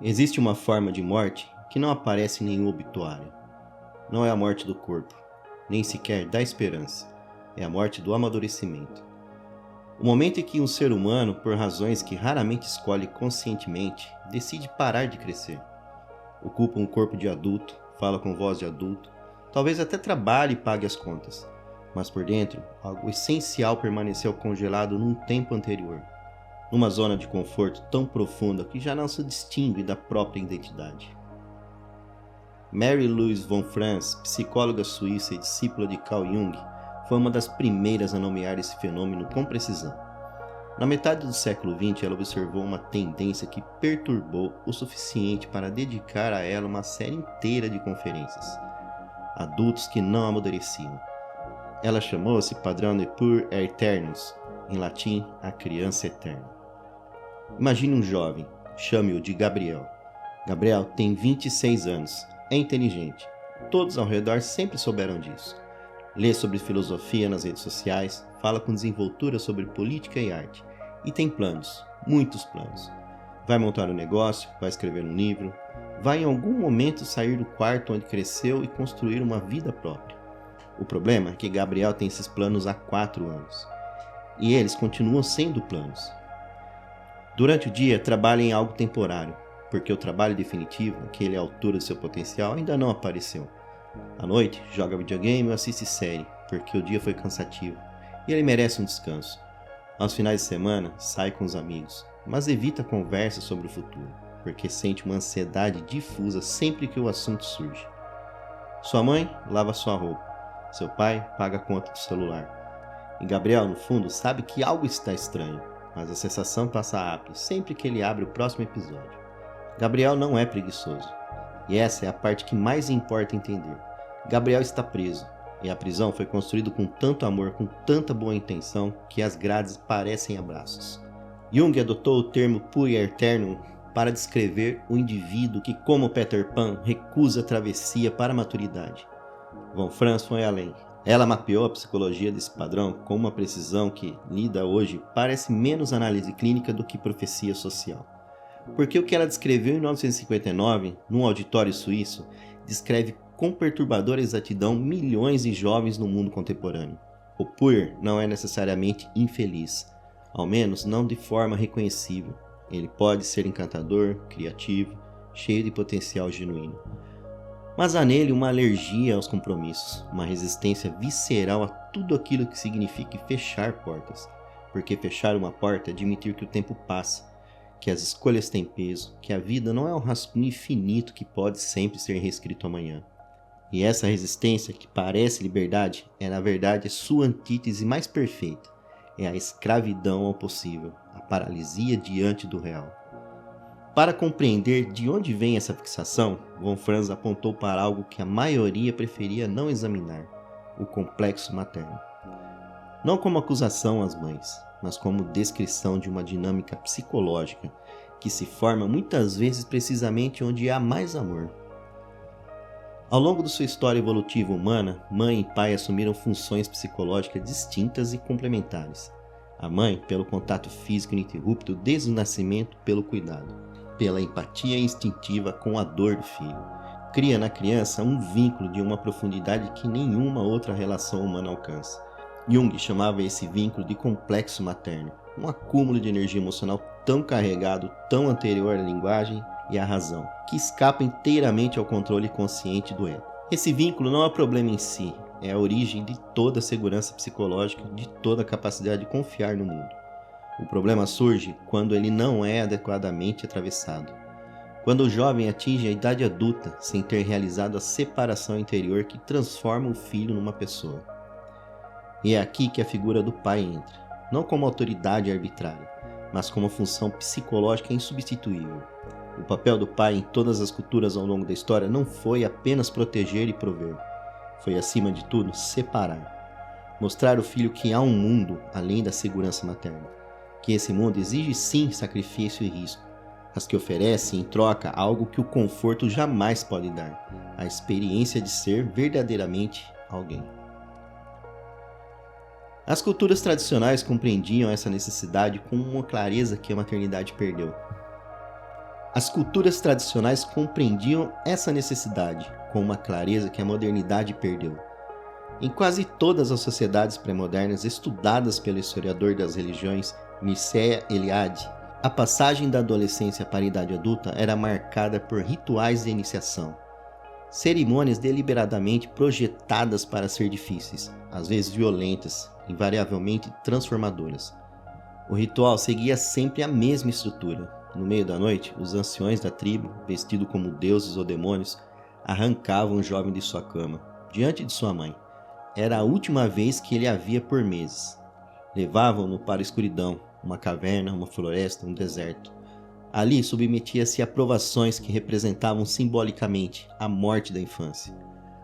Existe uma forma de morte que não aparece em nenhum obituário. Não é a morte do corpo, nem sequer da esperança. É a morte do amadurecimento. O momento em que um ser humano, por razões que raramente escolhe conscientemente, decide parar de crescer. Ocupa um corpo de adulto, fala com voz de adulto, talvez até trabalhe e pague as contas. Mas por dentro, algo essencial permaneceu congelado num tempo anterior. Numa zona de conforto tão profunda que já não se distingue da própria identidade. Mary Louise von Franz, psicóloga suíça e discípula de Carl Jung, foi uma das primeiras a nomear esse fenômeno com precisão. Na metade do século XX, ela observou uma tendência que perturbou o suficiente para dedicar a ela uma série inteira de conferências. Adultos que não amadureciam. Ela chamou esse padrão de Puer Aeternus, em latim, a criança eterna. Imagine um jovem, chame-o de Gabriel. Gabriel tem 26 anos, é inteligente. Todos ao redor sempre souberam disso. Lê sobre filosofia nas redes sociais, fala com desenvoltura sobre política e arte. E tem planos, muitos planos. Vai montar um negócio, vai escrever um livro, vai em algum momento sair do quarto onde cresceu e construir uma vida própria. O problema é que Gabriel tem esses planos há 4 anos. E eles continuam sendo planos. Durante o dia, trabalha em algo temporário, porque o trabalho definitivo, aquele à altura do seu potencial, ainda não apareceu. À noite, joga videogame ou assiste série, porque o dia foi cansativo, e ele merece um descanso. Aos finais de semana, sai com os amigos, mas evita conversa sobre o futuro, porque sente uma ansiedade difusa sempre que o assunto surge. Sua mãe lava sua roupa, seu pai paga a conta do celular. E Gabriel, no fundo, sabe que algo está estranho, mas a sensação passa rápido sempre que ele abre o próximo episódio. Gabriel não é preguiçoso, e essa é a parte que mais importa entender. Gabriel está preso, e a prisão foi construída com tanto amor, com tanta boa intenção, que as grades parecem abraços. Jung adotou o termo Puer Aeternum para descrever o indivíduo que, como Peter Pan, recusa a travessia para a maturidade. Von Franz foi além. Ela mapeou a psicologia desse padrão com uma precisão que, lida hoje, parece menos análise clínica do que profecia social. Porque o que ela descreveu em 1959, num auditório suíço, descreve com perturbadora exatidão milhões de jovens no mundo contemporâneo. O Puer não é necessariamente infeliz, ao menos não de forma reconhecível. Ele pode ser encantador, criativo, cheio de potencial genuíno. Mas há nele uma alergia aos compromissos, uma resistência visceral a tudo aquilo que signifique fechar portas, porque fechar uma porta é admitir que o tempo passa, que as escolhas têm peso, que a vida não é um rascunho infinito que pode sempre ser reescrito amanhã. E essa resistência, que parece liberdade, é na verdade sua antítese mais perfeita. É a escravidão ao possível, a paralisia diante do real. Para compreender de onde vem essa fixação, Von Franz apontou para algo que a maioria preferia não examinar, o complexo materno. Não como acusação às mães, mas como descrição de uma dinâmica psicológica que se forma muitas vezes precisamente onde há mais amor. Ao longo de sua história evolutiva humana, mãe e pai assumiram funções psicológicas distintas e complementares. A mãe, pelo contato físico ininterrupto desde o nascimento, pelo cuidado, pela empatia instintiva com a dor do filho. Cria na criança um vínculo de uma profundidade que nenhuma outra relação humana alcança. Jung chamava esse vínculo de complexo materno, um acúmulo de energia emocional tão carregado, tão anterior à linguagem e à razão, que escapa inteiramente ao controle consciente do ego. Esse vínculo não é o problema em si, é a origem de toda a segurança psicológica, de toda a capacidade de confiar no mundo. O problema surge quando ele não é adequadamente atravessado. Quando o jovem atinge a idade adulta sem ter realizado a separação interior que transforma o filho numa pessoa. E é aqui que a figura do pai entra, não como autoridade arbitrária, mas como função psicológica insubstituível. O papel do pai em todas as culturas ao longo da história não foi apenas proteger e prover, foi acima de tudo separar. Mostrar ao filho que há um mundo além da segurança materna, que esse mundo exige sim sacrifício e risco, mas que oferece em troca algo que o conforto jamais pode dar, a experiência de ser verdadeiramente alguém. As culturas tradicionais compreendiam essa necessidade com uma clareza que a maternidade perdeu. As culturas tradicionais compreendiam essa necessidade com uma clareza que a modernidade perdeu. Em quase todas as sociedades pré-modernas estudadas pelo historiador das religiões Mircea Eliade, a passagem da adolescência para a idade adulta era marcada por rituais de iniciação. Cerimônias deliberadamente projetadas para ser difíceis, às vezes violentas, invariavelmente transformadoras. O ritual seguia sempre a mesma estrutura. No meio da noite, os anciões da tribo, vestidos como deuses ou demônios, arrancavam o jovem de sua cama, diante de sua mãe. Era a última vez que ele a via por meses. Levavam-no para a escuridão, uma caverna, uma floresta, um deserto. Ali submetia-se a provações que representavam simbolicamente a morte da infância.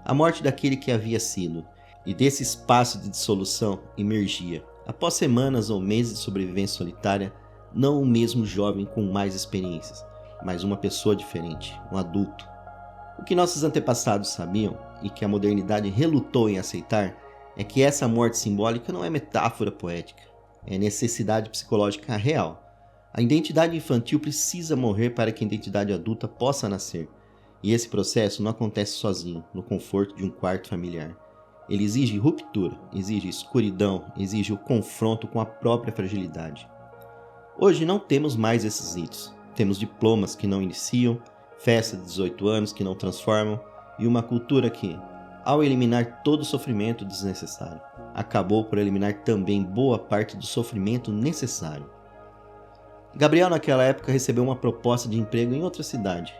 A morte daquele que havia sido, e desse espaço de dissolução emergia, após semanas ou meses de sobrevivência solitária, não o mesmo jovem com mais experiências, mas uma pessoa diferente, um adulto. O que nossos antepassados sabiam, e que a modernidade relutou em aceitar, é que essa morte simbólica não é metáfora poética, é necessidade psicológica real. A identidade infantil precisa morrer para que a identidade adulta possa nascer, e esse processo não acontece sozinho, no conforto de um quarto familiar. Ele exige ruptura, exige escuridão, exige o confronto com a própria fragilidade. Hoje não temos mais esses ritos. Temos diplomas que não iniciam, festa de 18 anos que não transformam e uma cultura que, ao eliminar todo o sofrimento desnecessário, acabou por eliminar também boa parte do sofrimento necessário. Gabriel naquela época recebeu uma proposta de emprego em outra cidade.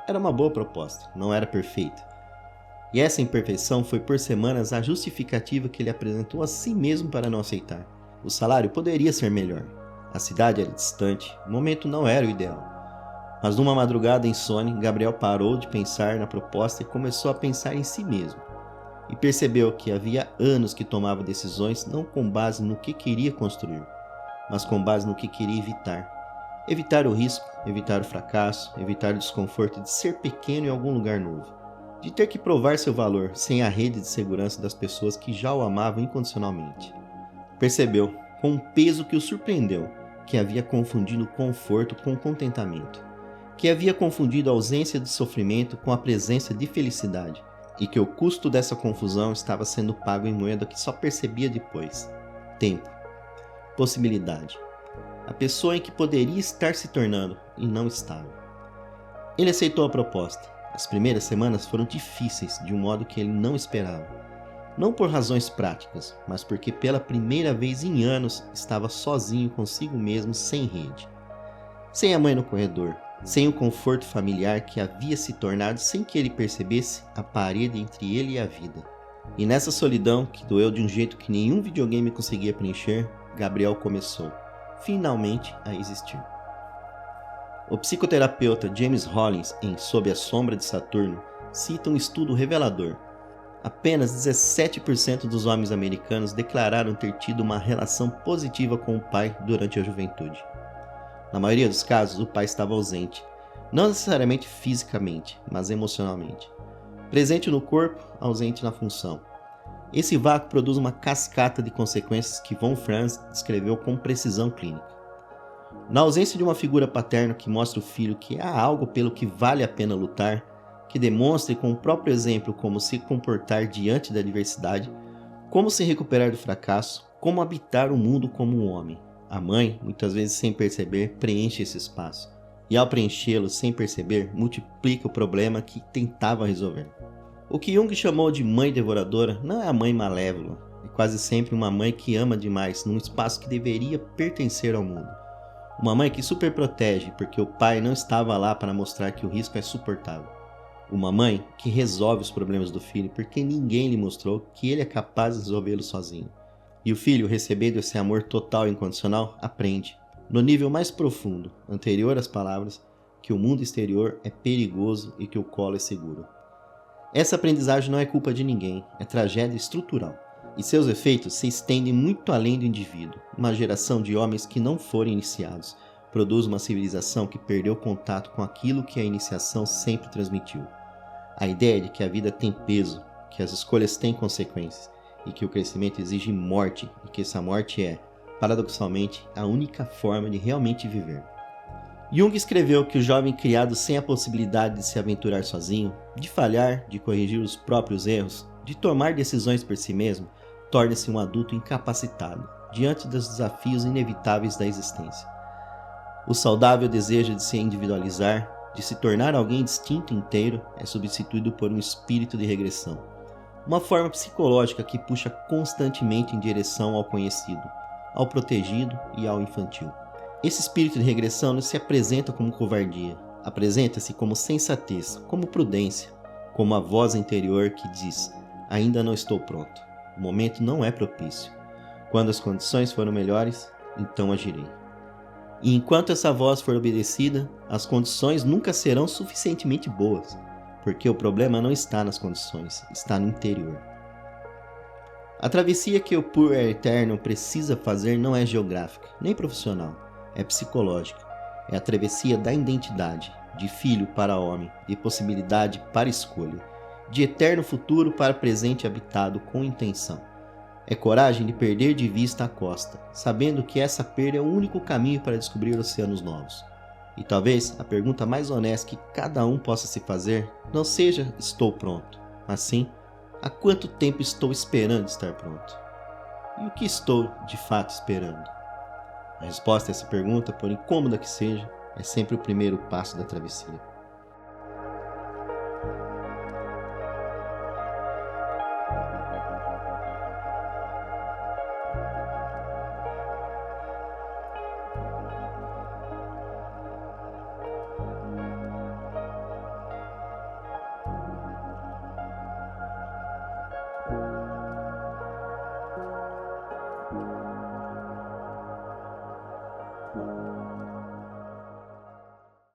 Era uma boa proposta, não era perfeita. E essa imperfeição foi por semanas a justificativa que ele apresentou a si mesmo para não aceitar. O salário poderia ser melhor. A cidade era distante, o momento não era o ideal. Mas numa madrugada insone, Gabriel parou de pensar na proposta e começou a pensar em si mesmo. E percebeu que havia anos que tomava decisões não com base no que queria construir, mas com base no que queria evitar. Evitar o risco, evitar o fracasso, evitar o desconforto de ser pequeno em algum lugar novo. De ter que provar seu valor sem a rede de segurança das pessoas que já o amavam incondicionalmente. Percebeu, com um peso que o surpreendeu, que havia confundido conforto com contentamento, que havia confundido a ausência de sofrimento com a presença de felicidade, e que o custo dessa confusão estava sendo pago em moeda que só percebia depois: tempo, possibilidade, a pessoa em que poderia estar se tornando e não estava. Ele aceitou a proposta. As primeiras semanas foram difíceis de um modo que ele não esperava. Não por razões práticas, mas porque pela primeira vez em anos estava sozinho consigo mesmo, sem rede. Sem a mãe no corredor, sem o conforto familiar que havia se tornado, sem que ele percebesse, a parede entre ele e a vida. E nessa solidão, que doeu de um jeito que nenhum videogame conseguia preencher, Gabriel começou, finalmente, a existir. O psicoterapeuta James Rollins, em Sob a Sombra de Saturno, cita um estudo revelador. Apenas 17% dos homens americanos declararam ter tido uma relação positiva com o pai durante a juventude. Na maioria dos casos, o pai estava ausente, não necessariamente fisicamente, mas emocionalmente. Presente no corpo, ausente na função. Esse vácuo produz uma cascata de consequências que von Franz descreveu com precisão clínica. Na ausência de uma figura paterna que mostre ao filho que há algo pelo que vale a pena lutar, que demonstre com o próprio exemplo como se comportar diante da adversidade, como se recuperar do fracasso, como habitar o mundo como um homem. A mãe, muitas vezes sem perceber, preenche esse espaço. E ao preenchê-lo sem perceber, multiplica o problema que tentava resolver. O que Jung chamou de mãe devoradora não é a mãe malévola, é quase sempre uma mãe que ama demais num espaço que deveria pertencer ao mundo. Uma mãe que superprotege porque o pai não estava lá para mostrar que o risco é suportável. Uma mãe que resolve os problemas do filho porque ninguém lhe mostrou que ele é capaz de resolvê-los sozinho. E o filho, recebendo esse amor total e incondicional, aprende, no nível mais profundo, anterior às palavras, que o mundo exterior é perigoso e que o colo é seguro. Essa aprendizagem não é culpa de ninguém, é tragédia estrutural. E seus efeitos se estendem muito além do indivíduo. Uma geração de homens que não foram iniciados produz uma civilização que perdeu contato com aquilo que a iniciação sempre transmitiu. A ideia de que a vida tem peso, que as escolhas têm consequências e que o crescimento exige morte e que essa morte é, paradoxalmente, a única forma de realmente viver. Jung escreveu que o jovem criado sem a possibilidade de se aventurar sozinho, de falhar, de corrigir os próprios erros, de tomar decisões por si mesmo, torna-se um adulto incapacitado diante dos desafios inevitáveis da existência. O saudável desejo de se individualizar, de se tornar alguém distinto e inteiro, é substituído por um espírito de regressão, uma forma psicológica que puxa constantemente em direção ao conhecido, ao protegido e ao infantil. Esse espírito de regressão não se apresenta como covardia, apresenta-se como sensatez, como prudência, como a voz interior que diz: ainda não estou pronto, o momento não é propício. Quando as condições forem melhores, então agirei. E enquanto essa voz for obedecida, as condições nunca serão suficientemente boas, porque o problema não está nas condições, está no interior. A travessia que o Pur Eterno precisa fazer não é geográfica, nem profissional, é psicológica. É a travessia da identidade, de filho para homem, de possibilidade para escolha, de eterno futuro para presente habitado com intenção. É coragem de perder de vista a costa, sabendo que essa perda é o único caminho para descobrir oceanos novos. E talvez a pergunta mais honesta que cada um possa se fazer não seja estou pronto, mas sim há quanto tempo estou esperando estar pronto? E o que estou de fato esperando? A resposta a essa pergunta, por incômoda que seja, é sempre o primeiro passo da travessia.